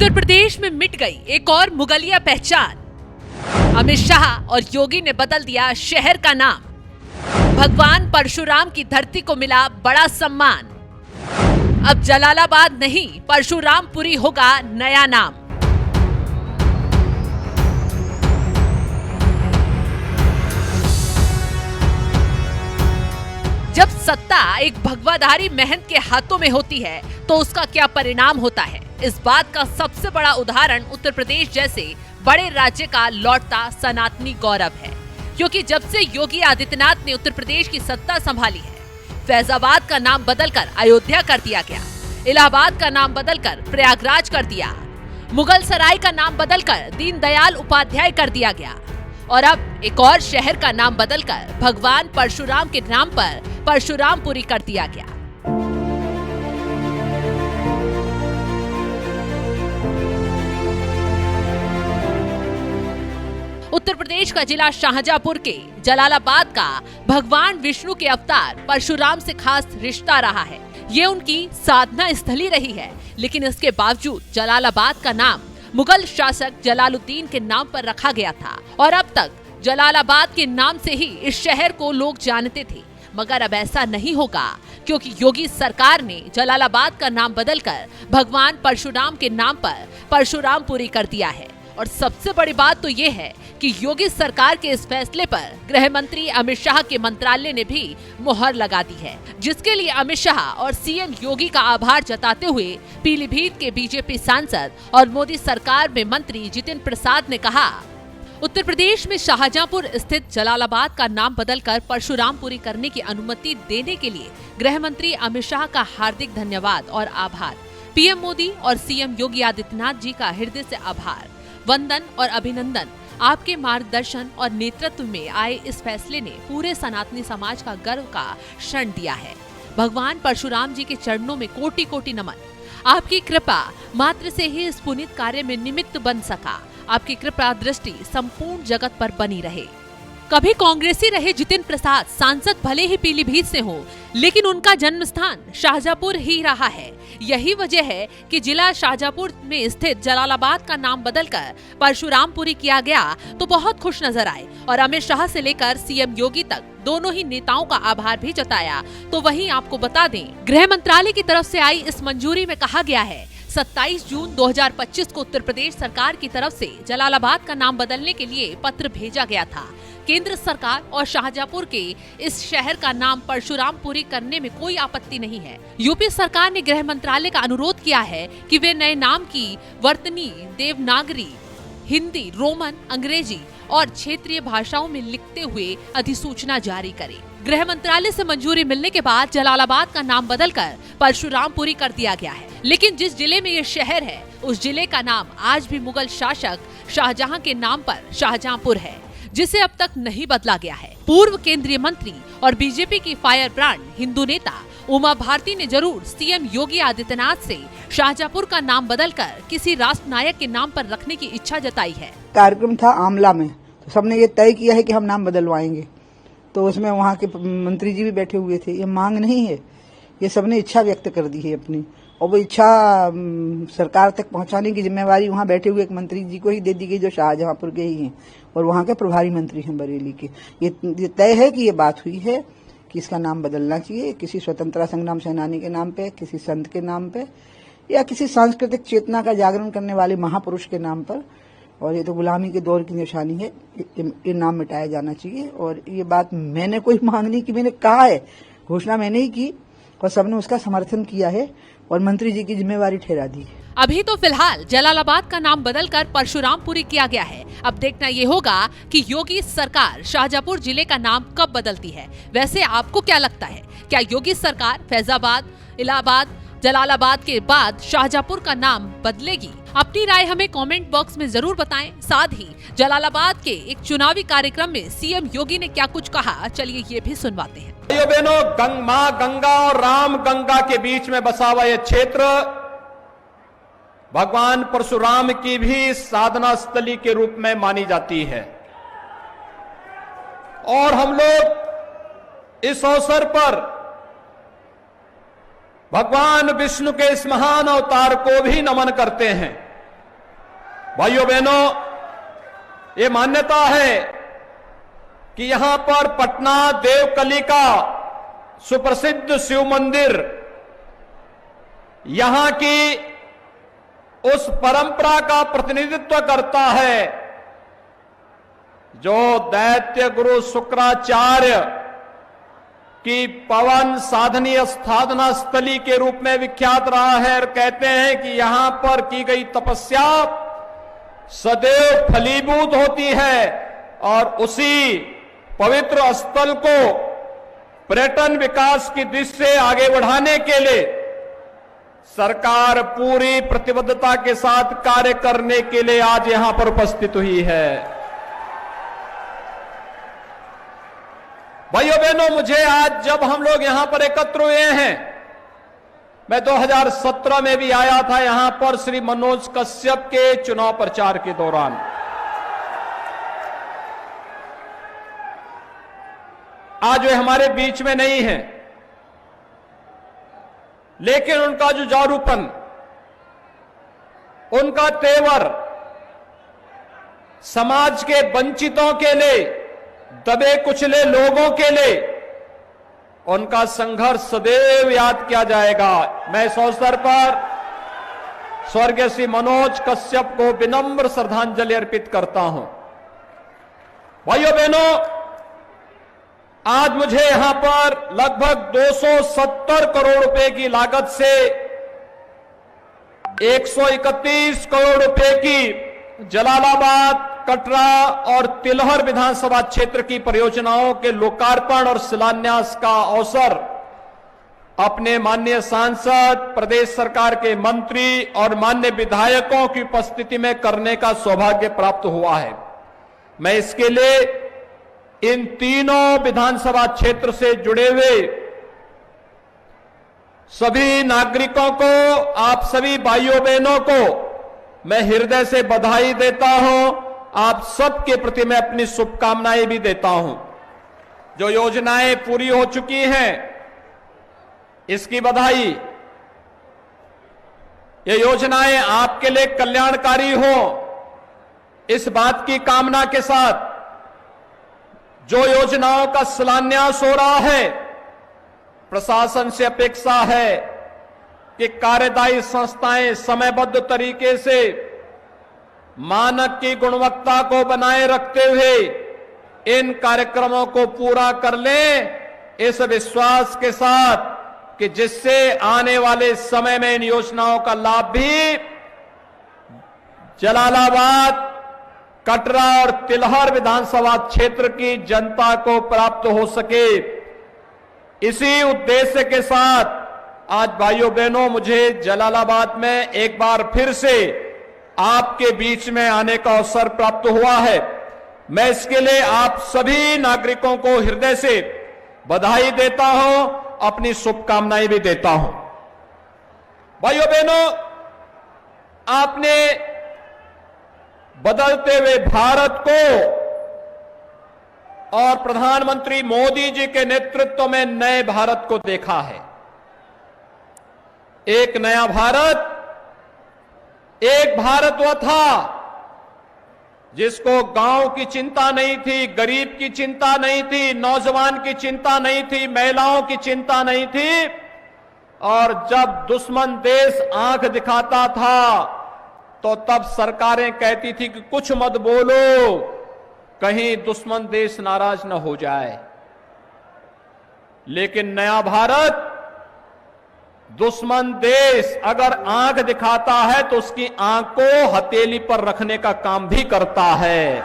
उत्तर प्रदेश में मिट गई एक और मुगलिया पहचान। अमित शाह और योगी ने बदल दिया शहर का नाम। भगवान परशुराम की धरती को मिला बड़ा सम्मान। अब जलालाबाद नहीं, परशुरामपुरी होगा नया नाम। जब सत्ता एक भगवाधारी महंत के हाथों में होती है तो उसका क्या परिणाम होता है, इस बात का सबसे बड़ा उदाहरण उत्तर प्रदेश जैसे बड़े राज्य का लौटता सनातनी गौरव है। क्योंकि जब से योगी आदित्यनाथ ने उत्तर प्रदेश की सत्ता संभाली है, फैजाबाद का नाम बदलकर अयोध्या कर दिया गया, इलाहाबाद का नाम बदलकर प्रयागराज कर दिया, मुगल सराय का नाम बदलकर दीनदयाल उपाध्याय कर दिया गया और अब एक और शहर का नाम बदलकर भगवान परशुराम के नाम पर परशुरामपुरी कर दिया गया। उत्तर प्रदेश का जिला शाहजहांपुर के जलालाबाद का भगवान विष्णु के अवतार परशुराम से खास रिश्ता रहा है। ये उनकी साधना स्थली रही है, लेकिन इसके बावजूद जलालाबाद का नाम मुगल शासक जलालुद्दीन के नाम पर रखा गया था और अब तक जलालाबाद के नाम से ही इस शहर को लोग जानते थे। मगर अब ऐसा नहीं होगा, क्योंकि योगी सरकार ने जलालाबाद का नाम बदलकर भगवान परशुराम के नाम पर परशुरामपुरी कर दिया है। और सबसे बड़ी बात तो ये है कि योगी सरकार के इस फैसले पर गृह मंत्री अमित शाह के मंत्रालय ने भी मुहर लगा दी है, जिसके लिए अमित शाह और सीएम योगी का आभार जताते हुए पीलीभीत के बीजेपी सांसद और मोदी सरकार में मंत्री जितिन प्रसाद ने कहा, उत्तर प्रदेश में शाहजहांपुर स्थित जलालाबाद का नाम बदलकर परशुरामपुरी करने की अनुमति देने के लिए गृह मंत्री अमित शाह का हार्दिक धन्यवाद और आभार। पीएम मोदी और सीएम योगी आदित्यनाथ जी का हृदय से आभार, वंदन और अभिनंदन। आपके मार्गदर्शन और नेतृत्व में आए इस फैसले ने पूरे सनातनी समाज का गर्व का क्षण दिया है। भगवान परशुराम जी के चरणों में कोटि कोटि नमन। आपकी कृपा मात्र से ही इस पुनीत कार्य में निमित्त बन सका। आपकी कृपा दृष्टि संपूर्ण जगत पर बनी रहे। कभी कांग्रेसी रहे जितिन प्रसाद सांसद भले ही पीलीभीत से हो, लेकिन उनका जन्म स्थान शाहजहांपुर ही रहा है। यही वजह है कि जिला शाहजहांपुर में स्थित जलालाबाद का नाम बदलकर परशुरामपुरी किया गया तो बहुत खुश नजर आए और अमित शाह से लेकर सीएम योगी तक दोनों ही नेताओं का आभार भी जताया। तो वहीं आपको बता दें, गृह मंत्रालय की तरफ से आई इस मंजूरी में कहा गया है 27 जून 2025 को उत्तर प्रदेश सरकार की तरफ से जलालाबाद का नाम बदलने के लिए पत्र भेजा गया था। केंद्र सरकार और शाहजहांपुर के इस शहर का नाम परशुरामपुरी करने में कोई आपत्ति नहीं है। यूपी सरकार ने गृह मंत्रालय का अनुरोध किया है कि वे नए नाम की वर्तनी, देवनागरी, हिंदी, रोमन, अंग्रेजी और क्षेत्रीय भाषाओं में लिखते हुए अधिसूचना जारी करे। गृह मंत्रालय से मंजूरी मिलने के बाद जलालाबाद का नाम बदलकर परशुरामपुरी कर दिया गया है। लेकिन जिस जिले में ये शहर है, उस जिले का नाम आज भी मुगल शासक शाहजहां के नाम पर शाहजहांपुर है, जिसे अब तक नहीं बदला गया है। पूर्व केंद्रीय मंत्री और बीजेपी की फायर ब्रांड हिंदू नेता उमा भारती ने जरूर सीएम योगी आदित्यनाथ से शाहजहांपुर का नाम बदलकर किसी राष्ट्र नायक के नाम पर रखने की इच्छा जताई है। कार्यक्रम था आमला में, तो सबने ये तय किया है कि हम नाम बदलवाएंगे, तो उसमें वहाँ के मंत्री जी भी बैठे हुए थे। ये मांग नहीं है, ये सबने इच्छा व्यक्त कर दी है अपनी, और वो इच्छा सरकार तक पहुंचाने की जिम्मेवारी वहाँ बैठे हुए एक मंत्री जी को ही दे दी गई, जो शाहजहांपुर के ही हैं और वहाँ के प्रभारी मंत्री हैं बरेली के। ये तय है कि ये बात हुई है कि इसका नाम बदलना चाहिए, किसी स्वतंत्रता संग्राम सेनानी के नाम पे, किसी संत के नाम पे, या किसी सांस्कृतिक चेतना का जागरण करने वाले महापुरुष के नाम पर। और ये तो गुलामी के दौर की निशानी है, ये नाम मिटाया जाना चाहिए। और ये बात मैंने कोई मांग नहीं की, मैंने कहा है, घोषणा मैंने ही की और सबने उसका समर्थन किया है और मंत्री जी की जिम्मेवारी ठहरा दी है। अभी तो फिलहाल जलालाबाद का नाम बदलकर परशुरामपुरी किया गया है। अब देखना ये होगा कि योगी सरकार शाहजहांपुर जिले का नाम कब बदलती है। वैसे आपको क्या लगता है, क्या योगी सरकार फैजाबाद, इलाहाबाद, जलालाबाद के बाद शाहजहांपुर का नाम बदलेगी? अपनी राय हमें कमेंट बॉक्स में जरूर बताएं। साथ ही जलालाबाद के एक चुनावी कार्यक्रम में सीएम योगी ने क्या कुछ कहा, चलिए ये भी सुनवाते हैं। भाइयों बहनों, मां गंगा और राम गंगा के बीच में बसा हुआ यह क्षेत्र भगवान परशुराम की भी साधना स्थली के रूप में मानी जाती है और हम लोग इस अवसर पर भगवान विष्णु के इस महान अवतार को भी नमन करते हैं। भाइयों बहनों, ये मान्यता है कि यहां पर पटना देवकली का सुप्रसिद्ध शिव मंदिर यहां की उस परंपरा का प्रतिनिधित्व करता है जो दैत्य गुरु शुक्राचार्य की पवन साधनीय साधना स्थली के रूप में विख्यात रहा है। और कहते हैं कि यहां पर की गई तपस्या सदैव फलीभूत होती है और उसी पवित्र स्थल को पर्यटन विकास की दृष्टि से आगे बढ़ाने के लिए सरकार पूरी प्रतिबद्धता के साथ कार्य करने के लिए आज यहां पर उपस्थित हुई है। भाइयों बहनों, मुझे आज जब हम लोग यहां पर एकत्र हुए हैं, मैं 2017 में भी आया था यहां पर श्री मनोज कश्यप के चुनाव प्रचार के दौरान। आज वे हमारे बीच में नहीं हैं, लेकिन उनका जो जारूपन, उनका तेवर समाज के वंचितों के लिए, दबे कुचले लोगों के लिए उनका संघर्ष सदैव याद किया जाएगा। मैं इस अवसर पर स्वर्गीय श्री मनोज कश्यप को विनम्र श्रद्धांजलि अर्पित करता हूं। भाइयों बहनों, आज मुझे यहां पर लगभग 270 करोड़ रुपए की लागत से 131 करोड़ रुपए की जलालाबाद, कटरा और तिलहर विधानसभा क्षेत्र की परियोजनाओं के लोकार्पण और शिलान्यास का अवसर अपने माननीय सांसद, प्रदेश सरकार के मंत्री और माननीय विधायकों की उपस्थिति में करने का सौभाग्य प्राप्त हुआ है। मैं इसके लिए इन तीनों विधानसभा क्षेत्र से जुड़े हुए सभी नागरिकों को, आप सभी भाइयों बहनों को मैं हृदय से बधाई देता हूं। आप सबके प्रति मैं अपनी शुभकामनाएं भी देता हूं। जो योजनाएं पूरी हो चुकी हैं, इसकी बधाई। ये योजनाएं आपके लिए कल्याणकारी हो, इस बात की कामना के साथ जो योजनाओं का शिलान्यास हो रहा है, प्रशासन से अपेक्षा है कि कार्यदायी संस्थाएं समयबद्ध तरीके से मानक की गुणवत्ता को बनाए रखते हुए इन कार्यक्रमों को पूरा कर लें, इस विश्वास के साथ कि जिससे आने वाले समय में इन योजनाओं का लाभ भी जलालाबाद, कटरा और तिलहर विधानसभा क्षेत्र की जनता को प्राप्त हो सके। इसी उद्देश्य के साथ आज भाइयों बहनों, मुझे जलालाबाद में एक बार फिर से आपके बीच में आने का अवसर प्राप्त हुआ है। मैं इसके लिए आप सभी नागरिकों को हृदय से बधाई देता हूं, अपनी शुभकामनाएं भी देता हूं। भाइयों बहनों, आपने बदलते हुए भारत को और प्रधानमंत्री मोदी जी के नेतृत्व में नए भारत को देखा है। एक नया भारत, एक भारत वह था जिसको गांव की चिंता नहीं थी, गरीब की चिंता नहीं थी, नौजवान की चिंता नहीं थी, महिलाओं की चिंता नहीं थी। और जब दुश्मन देश आंख दिखाता था तो तब सरकारें कहती थी कि कुछ मत बोलो, कहीं दुश्मन देश नाराज न हो जाए। लेकिन नया भारत, दुश्मन देश अगर आंख दिखाता है तो उसकी आंख को हथेली पर रखने का काम भी करता है।